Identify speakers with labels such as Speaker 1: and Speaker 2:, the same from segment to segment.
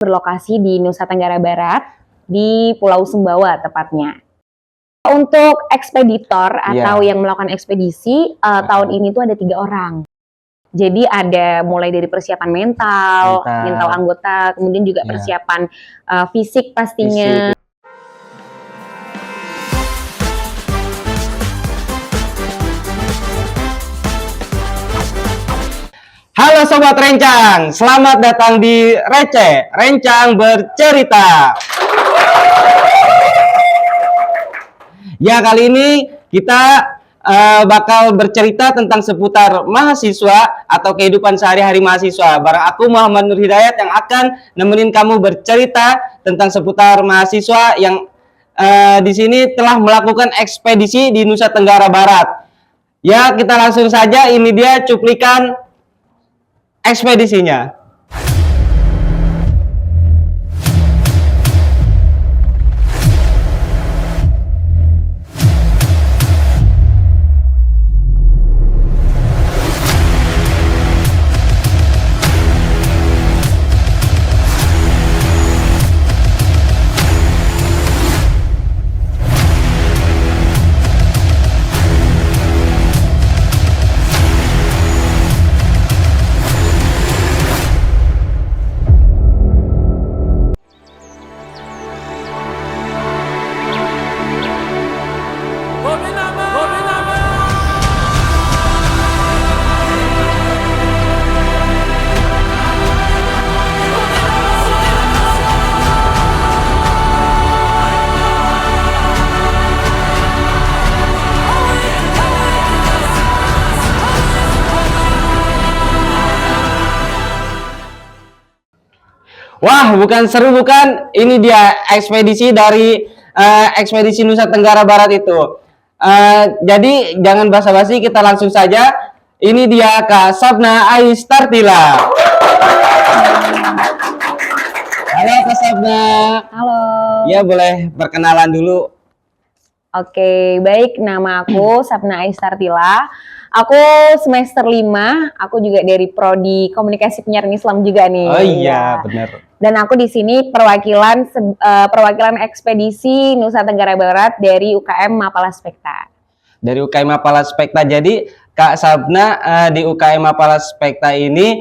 Speaker 1: berlokasi di Nusa Tenggara Barat, di Pulau Sumbawa tepatnya. Untuk ekspeditor atau yang melakukan ekspedisi, tahun ini tuh ada 3 orang. Jadi ada mulai dari persiapan mental anggota, kemudian juga persiapan fisik pastinya.
Speaker 2: Halo Sobat Rencang, selamat datang di Receh, Rencang Bercerita. Ya, kali ini kita bakal bercerita tentang seputar mahasiswa atau kehidupan sehari-hari mahasiswa. Bareng aku Muhammad Nur Hidayat yang akan nemenin kamu bercerita tentang seputar mahasiswa yang di sini telah melakukan ekspedisi di Nusa Tenggara Barat. Ya, kita langsung saja, ini dia cuplikan ekspedisinya. Wah, bukan seru bukan? Ini dia ekspedisi dari ekspedisi Nusa Tenggara Barat itu. Jadi jangan basa-basi, kita langsung saja. Ini dia Kak Sabna Aistartila. Halo Kak Sabna.
Speaker 1: Halo.
Speaker 2: Ya, boleh perkenalan dulu.
Speaker 1: Oke, baik, nama aku Sabna Aistartila. Aku semester 5, aku juga dari Prodi Komunikasi Penyiaran Islam juga nih.
Speaker 2: Oh iya, benar.
Speaker 1: Dan aku di sini perwakilan ekspedisi Nusa Tenggara Barat dari UKM Mapala Spekta.
Speaker 2: Dari UKM Mapala Spekta. Jadi Kak Sabna di UKM Mapala Spekta ini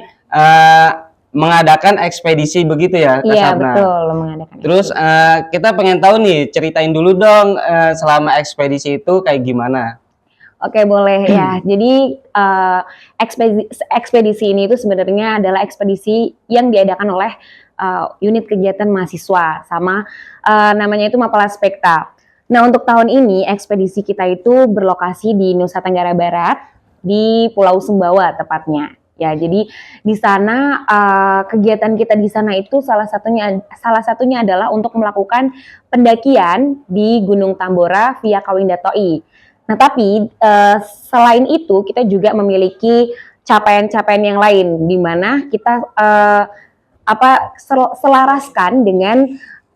Speaker 2: mengadakan ekspedisi begitu ya, Kak
Speaker 1: Iya,
Speaker 2: Sabna?
Speaker 1: Betul, mengadakan.
Speaker 2: Terus kita pengen tahu nih, ceritain dulu dong selama ekspedisi itu kayak gimana?
Speaker 1: Oke, boleh ya. Jadi ekspedisi ini itu sebenarnya adalah ekspedisi yang diadakan oleh unit kegiatan mahasiswa, sama namanya itu Mapala Spekta. Nah, untuk tahun ini ekspedisi kita itu berlokasi di Nusa Tenggara Barat, di Pulau Sumbawa tepatnya. Ya, jadi di sana kegiatan kita di sana itu salah satunya adalah untuk melakukan pendakian di Gunung Tambora via Kawindato'i. Nah, tapi selain itu kita juga memiliki capaian-capaian yang lain, di mana kita selaraskan dengan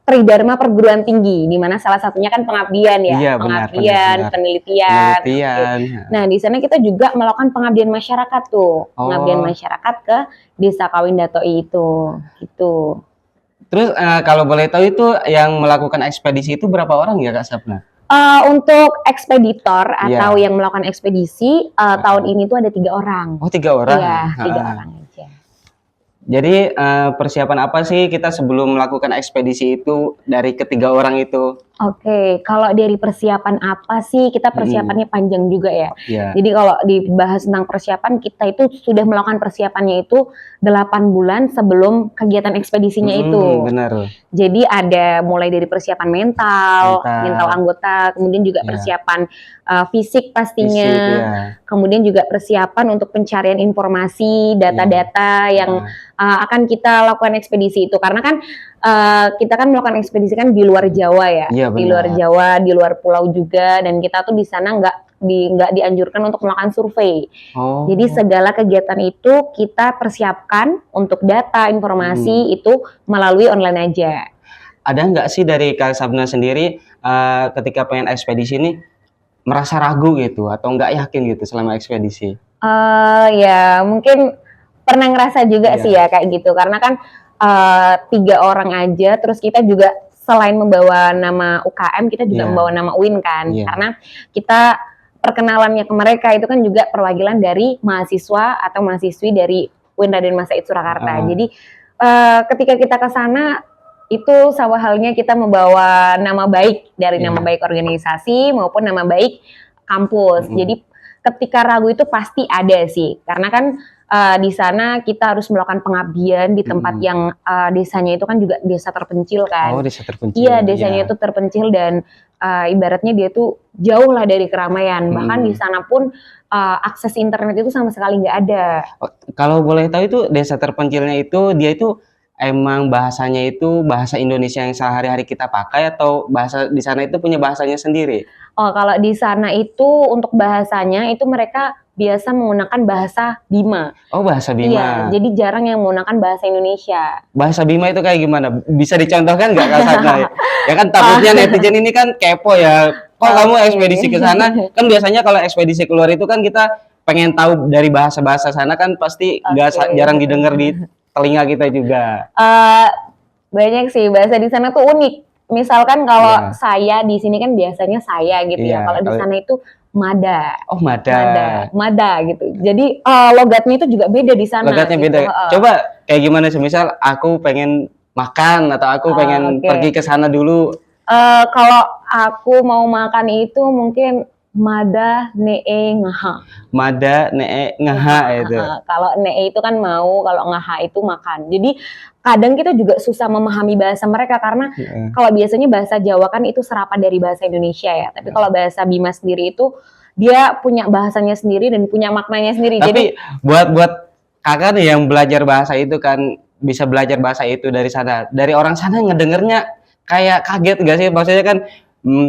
Speaker 1: Tridharma Perguruan Tinggi, di mana salah satunya kan pengabdian ya,
Speaker 2: Iya,
Speaker 1: pengabdian,
Speaker 2: benar.
Speaker 1: penelitian.
Speaker 2: Penelitian.
Speaker 1: Nah, di sana kita juga melakukan pengabdian masyarakat tuh, pengabdian masyarakat ke Desa Kawindato'i itu, gitu.
Speaker 2: Terus kalau boleh tahu itu yang melakukan ekspedisi itu berapa orang ya Kak Sabna?
Speaker 1: Untuk ekspeditor atau yang melakukan ekspedisi tahun ini tuh ada 3 orang.
Speaker 2: Oh, 3 orang?
Speaker 1: Iya, 3 orang aja.
Speaker 2: Jadi persiapan apa sih kita sebelum melakukan ekspedisi itu dari ketiga orang itu?
Speaker 1: Oke, kalau dari persiapan apa sih, kita persiapannya panjang juga ya.
Speaker 2: Yeah.
Speaker 1: Jadi kalau dibahas tentang persiapan, kita itu sudah melakukan persiapannya itu 8 bulan sebelum kegiatan ekspedisinya itu.
Speaker 2: Benar.
Speaker 1: Jadi ada mulai dari persiapan mental anggota, kemudian juga persiapan fisik pastinya. Kemudian juga persiapan untuk pencarian informasi, data-data yang akan kita lakukan ekspedisi itu. Karena kan kita kan melakukan ekspedisi kan di luar Jawa ya. Di luar Jawa, di luar pulau juga, dan kita tuh di sana nggak dianjurkan untuk melakukan survei. Jadi segala kegiatan itu kita persiapkan untuk data, informasi itu melalui online aja.
Speaker 2: Ada nggak sih dari Kak Sabna sendiri ketika pengen ekspedisi ini merasa ragu gitu atau nggak yakin gitu selama ekspedisi?
Speaker 1: Ya mungkin pernah ngerasa juga sih ya kayak gitu, karena kan 3 orang aja, terus kita juga selain membawa nama UKM, kita juga
Speaker 2: Iya.
Speaker 1: membawa nama UIN kan,
Speaker 2: Iya.
Speaker 1: karena kita perkenalannya ke mereka itu kan juga perwakilan dari mahasiswa atau mahasiswi dari UIN Raden Mas Said Surakarta. Jadi ketika kita ke sana itu sama halnya kita membawa nama baik dari nama
Speaker 2: Iya.
Speaker 1: baik organisasi maupun nama baik kampus. Jadi ketika ragu itu pasti ada sih, karena kan di sana kita harus melakukan pengabdian di tempat yang desanya itu kan juga desa terpencil kan.
Speaker 2: Oh, desa terpencil.
Speaker 1: Iya, desanya itu terpencil dan ibaratnya dia tuh jauh lah dari keramaian. Bahkan di sana pun akses internet itu sama sekali nggak ada.
Speaker 2: Kalau boleh tahu itu desa terpencilnya itu dia itu emang bahasanya itu bahasa Indonesia yang sehari-hari kita pakai atau bahasa di sana itu punya bahasanya sendiri?
Speaker 1: Oh, kalau di sana itu untuk bahasanya itu mereka biasa menggunakan bahasa Bima.
Speaker 2: Oh, bahasa Bima.
Speaker 1: Iya, jadi jarang yang menggunakan bahasa Indonesia.
Speaker 2: Bahasa Bima itu kayak gimana? Bisa dicontohkan nggak Kak Sapna? Ya kan takutnya netizen ini kan kepo ya. Kok kamu ekspedisi ke sana? Kan biasanya kalau ekspedisi keluar itu kan kita pengen tahu dari bahasa-bahasa sana kan pasti jarang didengar di telinga kita juga.
Speaker 1: Banyak sih bahasa di sana tuh unik. Misalkan kalau saya di sini kan biasanya saya gitu ya. Kalau di sana itu mada.
Speaker 2: Oh, mada.
Speaker 1: Mada gitu. Jadi logatnya itu juga beda di sana.
Speaker 2: Logatnya
Speaker 1: gitu.
Speaker 2: beda. Coba kayak gimana sih? Misal aku pengen makan atau aku pengen pergi ke sana dulu.
Speaker 1: Kalau aku mau makan itu mungkin mada nee ngaha.
Speaker 2: Mada nee ngaha itu.
Speaker 1: Kalau nee itu kan mau, kalau ngaha itu makan. Jadi kadang kita juga susah memahami bahasa mereka karena kalau biasanya bahasa Jawa kan itu serapan dari bahasa Indonesia ya. Tapi kalau bahasa Bima sendiri itu dia punya bahasanya sendiri dan punya maknanya sendiri.
Speaker 2: Tapi buat kakak nih yang belajar bahasa itu kan bisa belajar bahasa itu dari sana. Dari orang sana ngedengernya kayak kaget gak sih? Maksudnya kan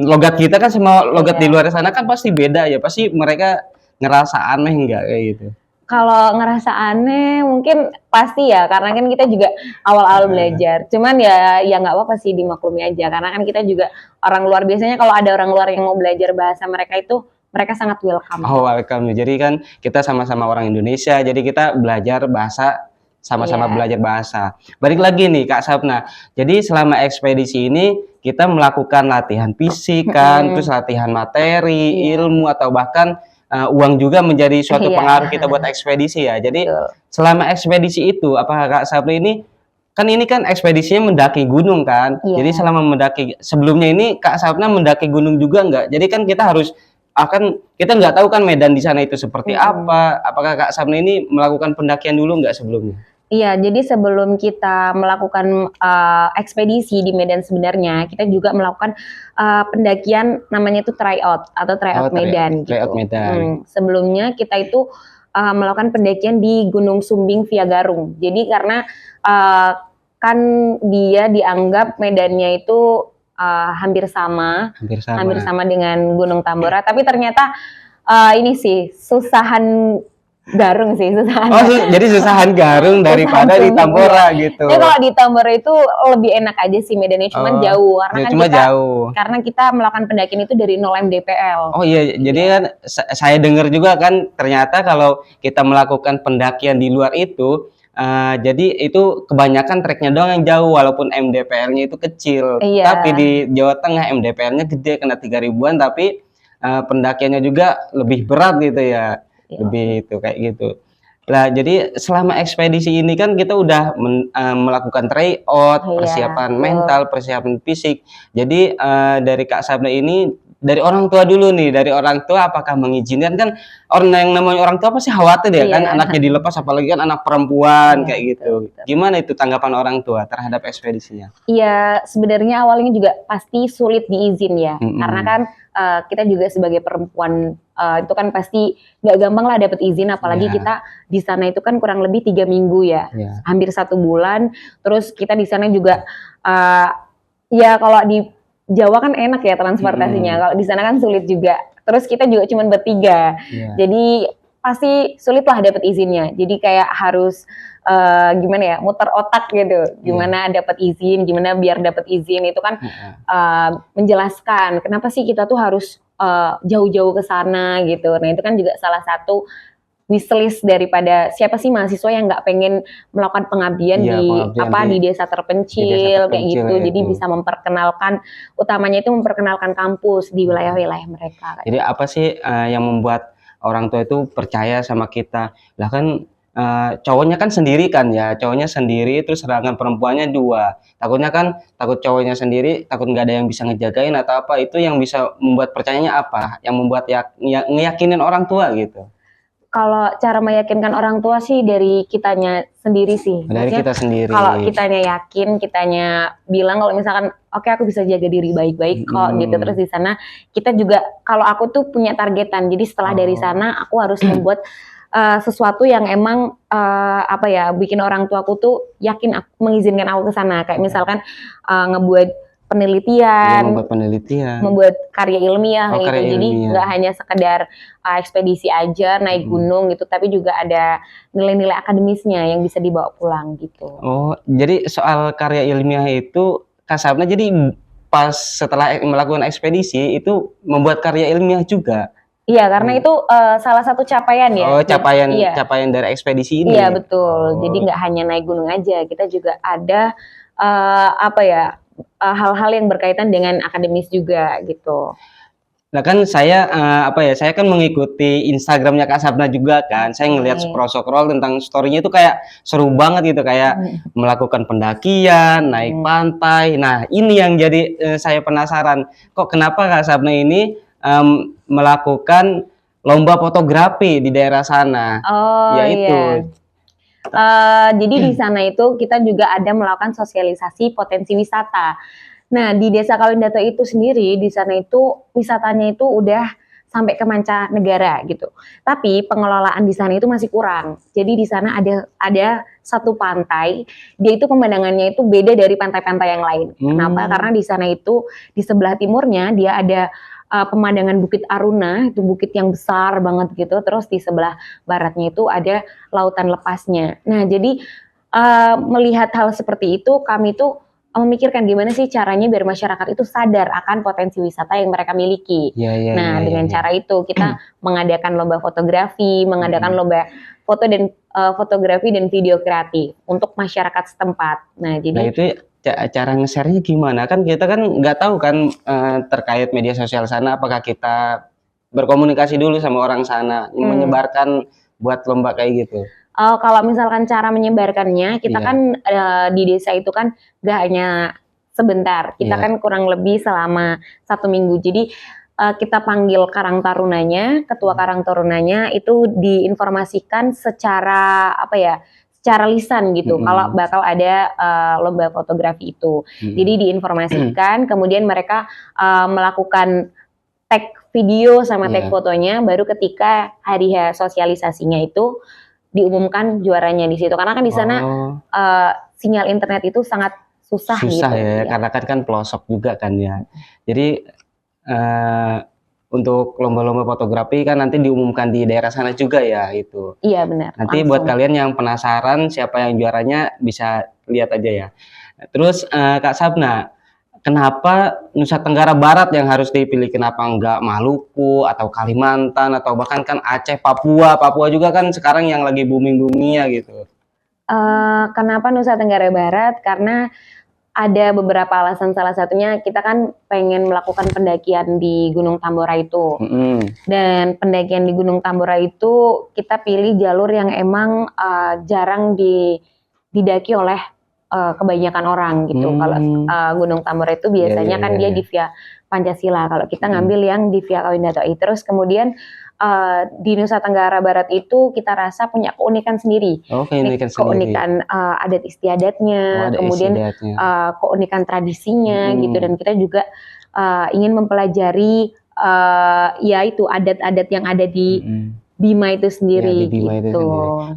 Speaker 2: logat kita kan sama logat di luar sana kan pasti beda ya. Pasti mereka ngerasa aneh nggak kayak gitu?
Speaker 1: Kalau ngerasa aneh mungkin pasti ya, karena kan kita juga awal-awal belajar. Cuman ya nggak apa-apa sih, dimaklumi aja. Karena kan kita juga orang luar, biasanya kalau ada orang luar yang mau belajar bahasa mereka itu mereka sangat welcome.
Speaker 2: Oh, welcome. Jadi kan kita sama-sama orang Indonesia, jadi kita belajar bahasa, sama-sama belajar bahasa. Balik lagi nih Kak Sapna. Jadi selama ekspedisi ini kita melakukan latihan fisik kan, terus latihan materi, ilmu atau bahkan uang juga menjadi suatu pengaruh kita buat ekspedisi ya. Jadi selama ekspedisi itu, apakah Kak Sapna ini kan ekspedisinya mendaki gunung kan? Jadi selama mendaki sebelumnya ini Kak Sapna mendaki gunung juga nggak? Jadi kan kita harus kita nggak tahu kan medan di sana itu seperti apa. Apakah Kak Sapna ini melakukan pendakian dulu nggak sebelumnya?
Speaker 1: Iya, jadi sebelum kita melakukan ekspedisi di Medan sebenarnya, kita juga melakukan pendakian namanya itu tryout atau tryout Medan.
Speaker 2: Tryout Medan.
Speaker 1: Sebelumnya kita itu melakukan pendakian di Gunung Sumbing via Garung. Jadi karena kan dia dianggap medannya itu hampir sama dengan Gunung Tambora, tapi ternyata ini sih susahan Garung sih, susahan.
Speaker 2: Oh, jadi susahan Garung daripada di Tambora gitu.
Speaker 1: Ya kalau di Tambora itu lebih enak aja sih medannya, cuman jauh karena kan karena kita melakukan pendakian itu dari 0 mdpl.
Speaker 2: Oh iya, jadi kan saya dengar juga kan ternyata kalau kita melakukan pendakian di luar itu jadi itu kebanyakan treknya doang yang jauh walaupun MDPL-nya itu kecil. Tapi di Jawa Tengah MDPL-nya gede, kena 3.000-an, tapi pendakiannya juga lebih berat gitu ya. Lebih itu kayak gitu. Nah, jadi selama ekspedisi ini kan kita udah melakukan tryout, persiapan mental, persiapan fisik. Jadi dari Kak Sapna ini dari orang tua dulu nih, dari orang tua apakah mengizinkan? Kan orang yang namanya orang tua pasti khawatir ya kan anaknya dilepas, apalagi kan anak perempuan kayak gitu. Gimana itu tanggapan orang tua terhadap ekspedisinya?
Speaker 1: Iya, sebenarnya awalnya juga pasti sulit diizin ya, karena kan kita juga sebagai perempuan itu kan pasti nggak gampang lah dapat izin, apalagi kita di sana itu kan kurang lebih 3 minggu ya, hampir 1 bulan. Terus kita di sana juga ya kalau di Jawa kan enak ya transportasinya, kalau di sana kan sulit juga. Terus kita juga cuma bertiga, jadi pasti sulit lah dapat izinnya. Jadi kayak harus gimana ya, muter otak gitu, gimana dapat izin, gimana biar dapat izin itu kan menjelaskan kenapa sih kita tuh harus jauh-jauh ke sana gitu. Nah itu kan juga salah satu wishlist daripada siapa sih mahasiswa yang nggak pengen melakukan pengabdian
Speaker 2: Iya,
Speaker 1: di
Speaker 2: pengabdian
Speaker 1: di desa terpencil kayak
Speaker 2: terpencil
Speaker 1: gitu.
Speaker 2: ya
Speaker 1: Jadi
Speaker 2: itu.
Speaker 1: bisa memperkenalkan, utamanya itu memperkenalkan kampus di wilayah-wilayah mereka.
Speaker 2: Jadi apa sih yang membuat orang tua itu percaya sama kita? Lah kan cowoknya kan sendiri kan ya, cowoknya sendiri terus sedangkan perempuannya dua. Takutnya kan takut cowoknya sendiri, takut nggak ada yang bisa ngejagain atau apa. Itu yang bisa membuat percayanya apa? Yang membuat ngeyakinin orang tua gitu.
Speaker 1: Kalau cara meyakinkan orang tua sih dari kitanya sendiri sih.
Speaker 2: Dari
Speaker 1: Maksudnya
Speaker 2: kita sendiri.
Speaker 1: kalau kitanya yakin, kitanya bilang kalau misalkan oke aku bisa jaga diri baik-baik kok gitu. Terus di sana kita juga kalau aku tuh punya targetan. Jadi setelah dari sana aku harus membuat sesuatu yang emang apa ya bikin orang tuaku tuh yakin mengizinkan aku ke sana. Kayak misalkan ngebuat penelitian,
Speaker 2: membuat penelitian,
Speaker 1: membuat karya ilmiah kayak
Speaker 2: karya
Speaker 1: gitu. Jadi
Speaker 2: ilmiah.
Speaker 1: nggak hanya sekedar ekspedisi aja naik gunung gitu, tapi juga ada nilai-nilai akademisnya yang bisa dibawa pulang gitu.
Speaker 2: Oh, jadi soal karya ilmiah itu Kak Sabna jadi pas setelah melakukan ekspedisi itu membuat karya ilmiah juga.
Speaker 1: Iya, karena itu salah satu capaian ya.
Speaker 2: Oh, capaian
Speaker 1: Iya.
Speaker 2: capaian dari ekspedisi ini.
Speaker 1: Iya betul.
Speaker 2: Oh.
Speaker 1: Jadi nggak hanya naik gunung aja, kita juga ada apa ya hal-hal yang berkaitan dengan akademis juga gitu.
Speaker 2: Nah kan saya apa ya, saya kan mengikuti Instagramnya Kak Sabna juga kan. Saya ngelihat scroll tentang story-nya itu kayak seru banget gitu, kayak melakukan pendakian, naik pantai. Nah ini yang jadi saya penasaran, kok kenapa Kak Sabna ini melakukan lomba fotografi di daerah sana?
Speaker 1: Oh
Speaker 2: Yaitu.
Speaker 1: Iya. Jadi di sana itu kita juga ada melakukan sosialisasi potensi wisata. Nah, di Desa Kawindato itu sendiri, di sana itu wisatanya itu udah sampai ke mancanegara gitu. Tapi pengelolaan di sana itu masih kurang. Jadi di sana ada satu pantai, dia itu pemandangannya itu beda dari pantai-pantai yang lain. Kenapa? Karena di sana itu di sebelah timurnya dia ada pemandangan Bukit Aruna, itu bukit yang besar banget gitu. Terus di sebelah baratnya itu ada lautan lepasnya. Nah, jadi melihat hal seperti itu, kami tuh memikirkan gimana sih caranya biar masyarakat itu sadar akan potensi wisata yang mereka miliki. Dengan cara itu kita mengadakan lomba fotografi, mengadakan lomba foto dan fotografi dan video kreatif untuk masyarakat setempat. Nah, jadi
Speaker 2: itu cara nge-share-nya gimana? Kan kita kan nggak tahu kan terkait media sosial sana, apakah kita berkomunikasi dulu sama orang sana, menyebarkan buat lomba kayak gitu.
Speaker 1: Kalau misalkan cara menyebarkannya, kita kan di desa itu kan gak hanya sebentar, kita kan kurang lebih selama 1 minggu. Jadi kita panggil Karang Tarunanya, ketua Karang Tarunanya itu diinformasikan secara apa ya, secara lisan gitu. Kalau bakal ada lomba fotografi itu, jadi diinformasikan, kemudian mereka melakukan tag video sama tag fotonya, baru ketika hari sosialisasinya itu diumumkan juaranya di situ. Karena kan di sana sinyal internet itu sangat susah gitu.
Speaker 2: Ya, karena kan pelosok juga kan ya. Jadi untuk lomba-lomba fotografi kan nanti diumumkan di daerah sana juga ya itu.
Speaker 1: Iya benar.
Speaker 2: Nanti buat kalian yang penasaran siapa yang juaranya bisa lihat aja ya. Terus Kak Sabna, kenapa Nusa Tenggara Barat yang harus dipilih? Kenapa enggak Maluku atau Kalimantan atau bahkan kan Aceh, Papua? Papua juga kan sekarang yang lagi booming-boomingnya gitu.
Speaker 1: Kenapa Nusa Tenggara Barat? Karena ada beberapa alasan, salah satunya kita kan pengen melakukan pendakian di Gunung Tambora itu. Dan pendakian di Gunung Tambora itu kita pilih jalur yang emang jarang didaki oleh kebanyakan orang gitu. Kalau Gunung Tambora itu biasanya kan dia di via Pancasila. Kalau kita ngambil yang di via Kawindato. Terus kemudian di Nusa Tenggara Barat itu kita rasa punya keunikan sendiri. Keunikan adat istiadatnya, kemudian keunikan tradisinya gitu. Dan kita juga ingin mempelajari ya itu adat-adat yang ada di Bima itu sendiri gitu.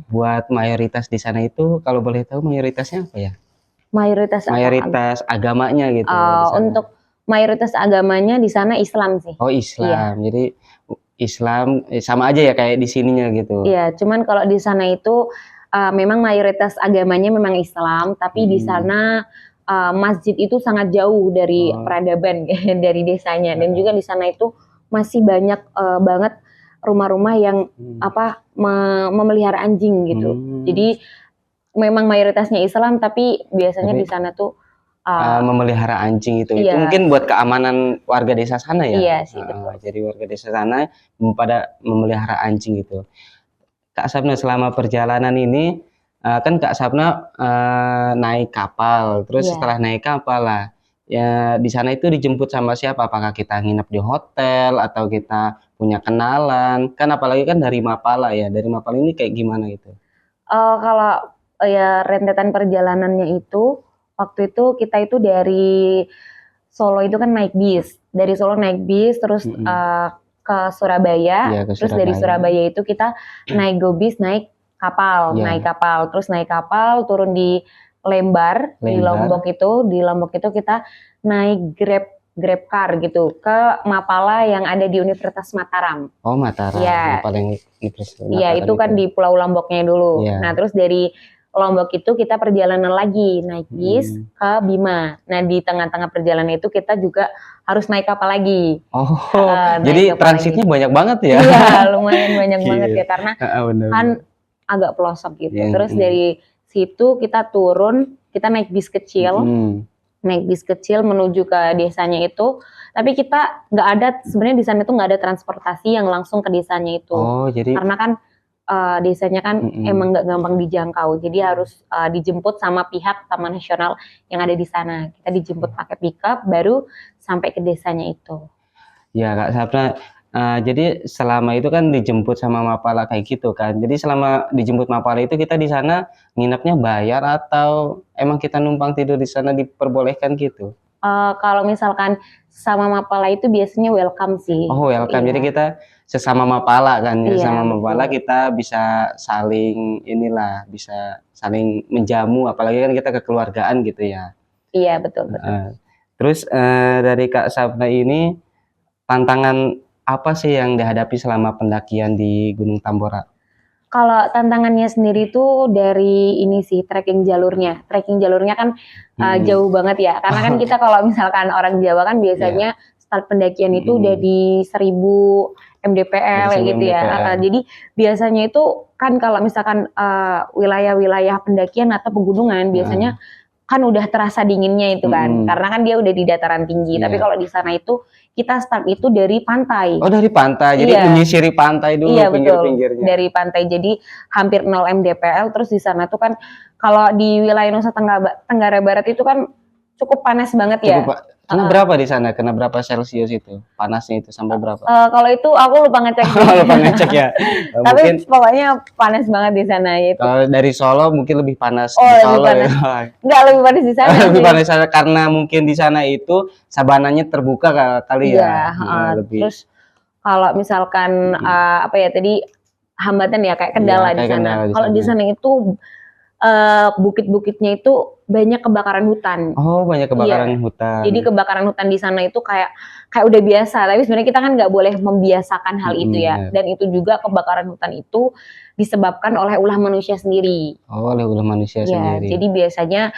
Speaker 2: Buat mayoritas di sana itu kalau boleh tahu mayoritasnya apa ya? Mayoritas agamanya gitu.
Speaker 1: Untuk mayoritas agamanya di sana Islam sih.
Speaker 2: Oh Islam. Jadi Islam sama aja ya kayak di sininya gitu.
Speaker 1: Iya, cuman kalau di sana itu memang mayoritas agamanya memang Islam, tapi di sana masjid itu sangat jauh dari peradaban dari desanya. Dan juga di sana itu masih banyak banget rumah-rumah yang memelihara anjing gitu. Jadi memang mayoritasnya Islam, tapi biasanya di sana tuh
Speaker 2: memelihara anjing itu
Speaker 1: iya.
Speaker 2: mungkin buat keamanan warga desa sana ya.
Speaker 1: Iya sih, betul.
Speaker 2: Jadi warga desa sana pada memelihara anjing gitu. Kak Sapna selama perjalanan ini kan Kak Sapna naik kapal, terus
Speaker 1: Iya.
Speaker 2: setelah naik kapal lah ya di sana itu dijemput sama siapa? Apakah kita nginep di hotel atau kita punya kenalan? Kan apalagi kan dari Mapala ya. Dari Mapala ini kayak gimana gitu?
Speaker 1: Kalau ya rentetan perjalanannya itu waktu itu kita itu dari Solo itu kan naik bis. Dari Solo naik bis terus ke Surabaya.
Speaker 2: Iya, ke
Speaker 1: Terus dari
Speaker 2: Surabaya.
Speaker 1: Surabaya itu kita naik go bis, naik kapal,
Speaker 2: Iya.
Speaker 1: naik kapal. Terus naik kapal turun di Lembar. Di Lombok itu kita naik Grab car gitu ke Mapala yang ada di Universitas Mataram.
Speaker 2: Oh, Mataram.
Speaker 1: Iya.
Speaker 2: Mapala yang Universitas
Speaker 1: Iya,
Speaker 2: Mataram
Speaker 1: itu kan di Pulau Lomboknya dulu.
Speaker 2: Iya.
Speaker 1: Nah, terus dari Lombok itu kita perjalanan lagi naik bis ke Bima. Nah, di tengah-tengah perjalanan itu kita juga harus naik kapal lagi.
Speaker 2: Oh,
Speaker 1: naik
Speaker 2: jadi
Speaker 1: kapal
Speaker 2: transitnya
Speaker 1: lagi.
Speaker 2: banyak banget ya?
Speaker 1: Iya, lumayan banyak banget
Speaker 2: Iya.
Speaker 1: ya karena
Speaker 2: Bener.
Speaker 1: kan agak pelosok gitu.
Speaker 2: Iya,
Speaker 1: Terus dari situ kita turun, kita naik bis kecil. Naik bis kecil menuju ke desanya itu. Tapi kita nggak ada, sebenarnya di sana itu nggak ada transportasi yang langsung ke desanya itu.
Speaker 2: Oh, jadi
Speaker 1: karena kan desanya kan emang nggak gampang dijangkau, jadi harus dijemput sama pihak Taman Nasional yang ada di sana. Kita dijemput pakai pickup, baru sampai ke desanya itu.
Speaker 2: Ya Kak Sapna, jadi selama itu kan dijemput sama Mapala kayak gitu kan. Jadi selama dijemput Mapala itu kita di sana nginepnya bayar atau emang kita numpang tidur di sana diperbolehkan gitu?
Speaker 1: Kalau misalkan sama Mapala itu biasanya welcome sih.
Speaker 2: Oh, welcome.
Speaker 1: Iya.
Speaker 2: Jadi kita sesama Mapala kan ya,
Speaker 1: Iya,
Speaker 2: sama Mapala
Speaker 1: betul.
Speaker 2: kita bisa saling bisa saling menjamu, apalagi kan kita kekeluargaan gitu ya.
Speaker 1: Iya, betul.
Speaker 2: Terus dari Kak Sapna ini tantangan apa sih yang dihadapi selama pendakian di Gunung Tambora?
Speaker 1: Kalau tantangannya sendiri tuh dari ini sih, trekking jalurnya. Trekking jalurnya kan jauh banget ya. Karena kan kita kalau misalkan orang Jawa kan biasanya start pendakian itu udah di 1000 mdpl gitu ya. Jadi biasanya itu kan kalau misalkan wilayah-wilayah pendakian atau pegunungan biasanya kan udah terasa dinginnya itu kan. Karena kan dia udah di dataran tinggi. Tapi kalau di sana itu kita start itu dari pantai.
Speaker 2: Oh, dari pantai. Jadi menyisiri pantai dulu,
Speaker 1: iya,
Speaker 2: pinggir-pinggirnya.
Speaker 1: Betul. Dari pantai. Jadi hampir 0 mdpl. Terus di sana tuh kan kalau di wilayah Nusa Tenggara Barat itu kan cukup panas banget ya.
Speaker 2: Kena berapa di sana? Kena berapa Celcius itu? Panasnya itu sampai berapa?
Speaker 1: Kalau itu aku lupa ngecek.
Speaker 2: Lupa ngecek ya.
Speaker 1: Tapi mungkin, pokoknya panas banget di sana itu.
Speaker 2: Kalau dari Solo mungkin lebih panas
Speaker 1: di Solo.
Speaker 2: Lebih panas.
Speaker 1: Ya. Enggak, lebih panas di sana.
Speaker 2: Lebih panas di sana karena mungkin di sana itu sabananya terbuka kali ya.
Speaker 1: Lebih. Terus kalau misalkan apa ya tadi hambatan ya kayak kendala di sana. Kalau di sana itu bukit-bukitnya itu banyak kebakaran hutan.
Speaker 2: Oh, banyak kebakaran hutan.
Speaker 1: Jadi kebakaran hutan di sana itu kayak udah biasa. Tapi sebenarnya kita kan nggak boleh membiasakan hal itu ya. Dan itu juga kebakaran hutan itu disebabkan oleh ulah manusia sendiri.
Speaker 2: Oh, oleh ulah manusia sendiri.
Speaker 1: Jadi biasanya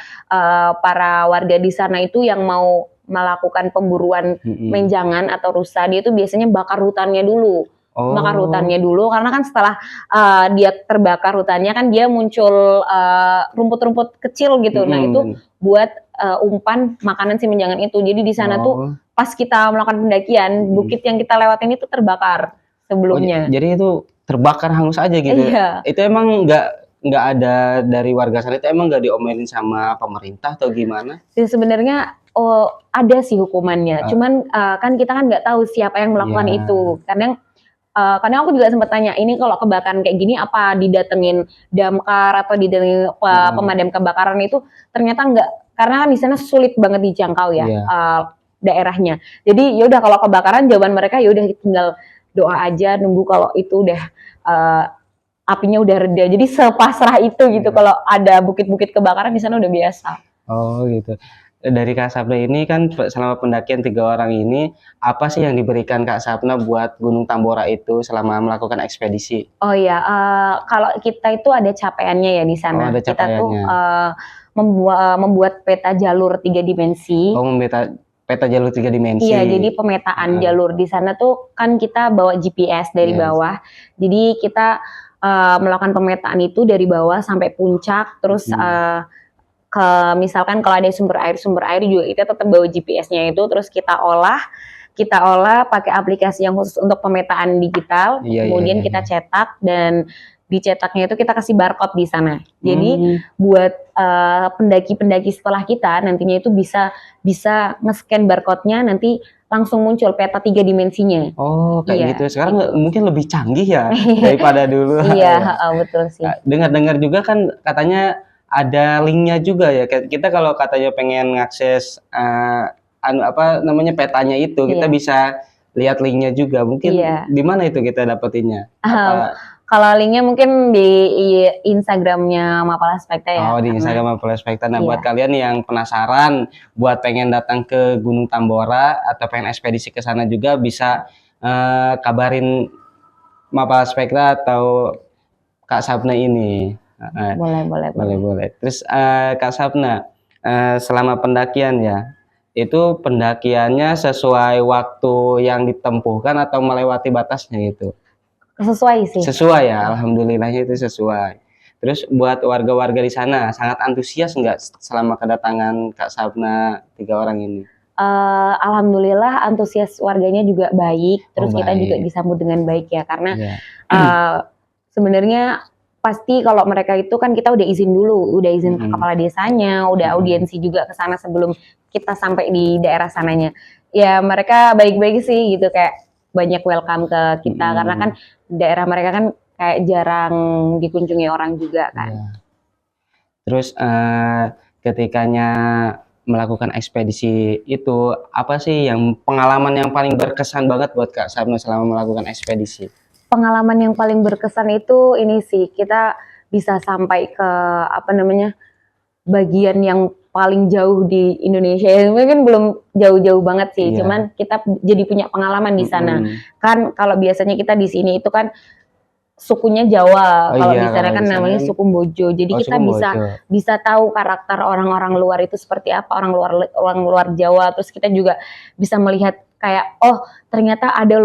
Speaker 1: para warga di sana itu yang mau melakukan pemburuan menjangan atau rusa, dia itu biasanya bakar hutannya dulu. Bakar hutannya dulu karena kan setelah dia terbakar hutannya kan dia muncul rumput-rumput kecil gitu. Nah itu buat umpan makanan si menjangan itu. Jadi di sana tuh pas kita melakukan pendakian bukit yang kita lewatin itu terbakar sebelumnya.
Speaker 2: Jadi itu terbakar hangus aja gitu.
Speaker 1: Iya.
Speaker 2: Itu emang nggak ada dari warga sana, itu emang nggak diomelin sama pemerintah atau gimana?
Speaker 1: Sebenarnya ada sih hukumannya. Cuman kan kita kan nggak tahu siapa yang melakukan itu. Kadang aku juga sempat tanya, ini kalau kebakaran kayak gini apa didatengin damkar atau didatengin pemadam kebakaran itu? Ternyata enggak, karena kan di sana sulit banget dijangkau ya daerahnya. Jadi yaudah kalau kebakaran jawaban mereka yaudah tinggal doa aja, nunggu kalau itu udah apinya udah reda. Jadi sepasrah itu gitu. Kalau ada bukit-bukit kebakaran di sana udah biasa.
Speaker 2: Oh gitu. Dari Kak Sapna ini kan selama pendakian 3 orang ini, apa sih yang diberikan Kak Sapna buat Gunung Tambora itu selama melakukan ekspedisi?
Speaker 1: Oh iya, kalau kita itu ada capaiannya ya di sana.
Speaker 2: Ada
Speaker 1: kita tuh membuat peta jalur 3 dimensi.
Speaker 2: Oh, peta jalur 3 dimensi.
Speaker 1: Iya, jadi pemetaan jalur di sana tuh kan kita bawa GPS dari bawah. Jadi kita melakukan pemetaan itu dari bawah sampai puncak, terus ke misalkan kalau ada sumber air juga kita tetap bawa GPS-nya itu, terus kita olah pakai aplikasi yang khusus untuk pemetaan digital. Kemudian kita cetak, dan dicetaknya itu kita kasih barcode di sana. Jadi buat pendaki-pendaki setelah kita nantinya itu bisa nge-scan barcode-nya, nanti langsung muncul peta 3 dimensinya.
Speaker 2: Oh, kayak gitu. Sekarang mungkin lebih canggih ya daripada dulu.
Speaker 1: Iya, betul sih.
Speaker 2: Dengar-dengar juga kan katanya ada linknya juga ya. Kita kalau katanya pengen ngakses petanya itu, kita bisa lihat linknya juga. Mungkin di mana itu kita dapetinnya?
Speaker 1: Kalau linknya mungkin di Instagramnya Mapala Spekta ya.
Speaker 2: Oh, di Instagram Mapala Spekta. Nah, buat kalian yang penasaran, buat pengen datang ke Gunung Tambora atau pengen ekspedisi ke sana juga, bisa kabarin Mapala Spekta atau Kak Sapna ini. Boleh. Terus Kak Sapna, selama pendakian ya, itu pendakiannya sesuai waktu yang ditempuhkan atau melewati batasnya gitu?
Speaker 1: Sesuai sih.
Speaker 2: Sesuai ya, alhamdulillahnya itu sesuai. Terus buat warga-warga di sana sangat antusias nggak selama kedatangan Kak Sapna 3 orang ini?
Speaker 1: Alhamdulillah antusias warganya juga baik. Terus kita juga disambut dengan baik ya, karena sebenarnya pasti kalau mereka itu kan kita udah izin dulu, udah izin ke kepala desanya, udah audiensi juga ke sana sebelum kita sampai di daerah sananya. Ya mereka baik-baik sih gitu, kayak banyak welcome ke kita, karena kan daerah mereka kan kayak jarang dikunjungi orang juga kan.
Speaker 2: Terus ketikanya melakukan ekspedisi itu, apa sih yang pengalaman yang paling berkesan banget buat Kak Sapna selama melakukan ekspedisi?
Speaker 1: Pengalaman yang paling berkesan itu ini sih, kita bisa sampai ke bagian yang paling jauh di Indonesia. Ya, mungkin belum jauh-jauh banget sih, cuman kita jadi punya pengalaman di sana. Kan kalau biasanya kita di sini itu kan sukunya Jawa, kalau di sana kan namanya suku Bojo. Jadi kita bisa tahu karakter orang-orang luar itu seperti apa, orang luar Jawa. Terus kita juga bisa melihat kayak, oh ternyata ada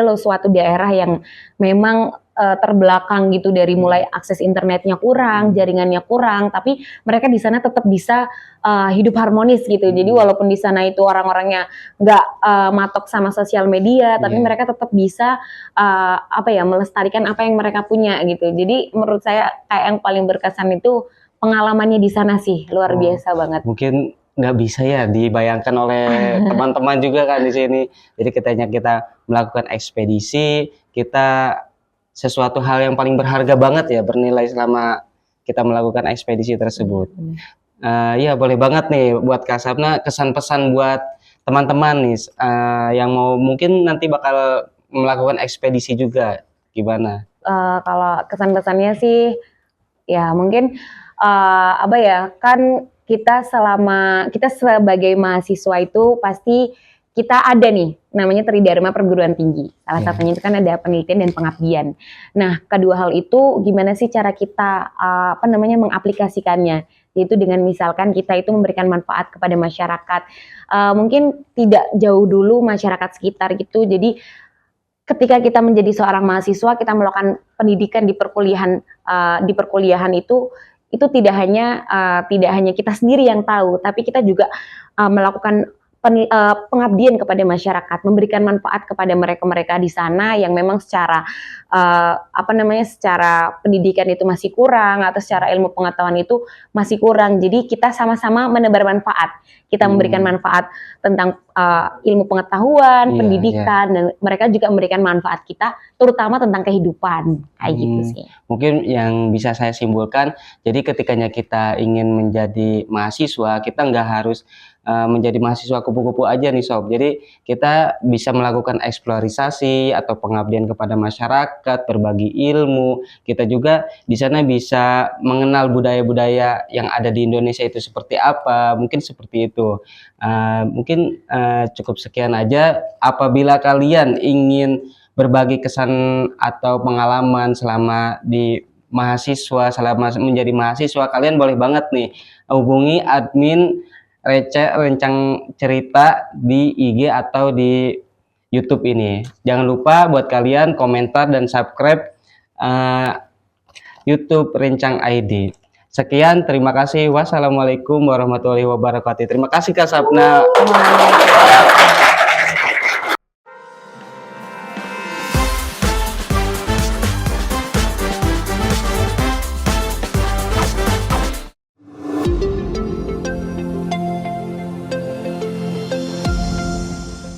Speaker 1: loh suatu daerah yang memang terbelakang gitu, dari mulai akses internetnya kurang, jaringannya kurang, tapi mereka di sana tetap bisa hidup harmonis gitu. Jadi walaupun di sana itu orang-orangnya nggak matok sama sosial media, tapi mereka tetap bisa melestarikan apa yang mereka punya gitu. Jadi menurut saya kayak yang paling berkesan itu pengalamannya di sana sih, luar biasa banget.
Speaker 2: Mungkin nggak bisa ya dibayangkan oleh teman-teman juga kan di sini. Jadi kita melakukan ekspedisi, kita sesuatu hal yang paling berharga banget ya, bernilai selama kita melakukan ekspedisi tersebut. Ya boleh banget nih buat Kak Sapna kesan pesan buat teman-teman nih yang mau mungkin nanti bakal melakukan ekspedisi juga, gimana?
Speaker 1: Kalau kesan pesannya sih ya mungkin kan kita sebagai mahasiswa itu pasti kita ada nih namanya Tridharma Perguruan Tinggi. Salah satunya itu kan ada penelitian dan pengabdian. Nah, kedua hal itu gimana sih cara kita mengaplikasikannya? Yaitu dengan misalkan kita itu memberikan manfaat kepada masyarakat. Mungkin tidak jauh dulu masyarakat sekitar gitu. Jadi ketika kita menjadi seorang mahasiswa, kita melakukan pendidikan di perkuliahan itu tidak hanya kita sendiri yang tahu, tapi kita juga melakukan pengabdian kepada masyarakat, memberikan manfaat kepada mereka di sana yang memang secara secara pendidikan itu masih kurang, atau secara ilmu pengetahuan itu masih kurang. Jadi kita sama-sama menebar manfaat. Kita memberikan manfaat tentang ilmu pengetahuan, pendidikan, dan mereka juga memberikan manfaat kita, terutama tentang kehidupan, kayak gitu sih.
Speaker 2: Mungkin yang bisa saya simpulkan, jadi ketikanya kita ingin menjadi mahasiswa, kita nggak harus menjadi mahasiswa kupu-kupu aja nih Sob. Jadi kita bisa melakukan eksplorisasi atau pengabdian kepada masyarakat, berbagi ilmu. Kita juga di sana bisa mengenal budaya-budaya yang ada di Indonesia itu seperti apa. Mungkin seperti itu. Mungkin cukup sekian aja. Apabila kalian ingin berbagi kesan atau pengalaman selama di mahasiswa, selama menjadi mahasiswa, kalian boleh banget nih hubungi admin rencang cerita di IG atau di YouTube ini. Jangan lupa buat kalian komentar dan subscribe YouTube Rencang ID. Sekian, terima kasih. Wassalamualaikum warahmatullahi wabarakatuh. Terima kasih Kak Sapna.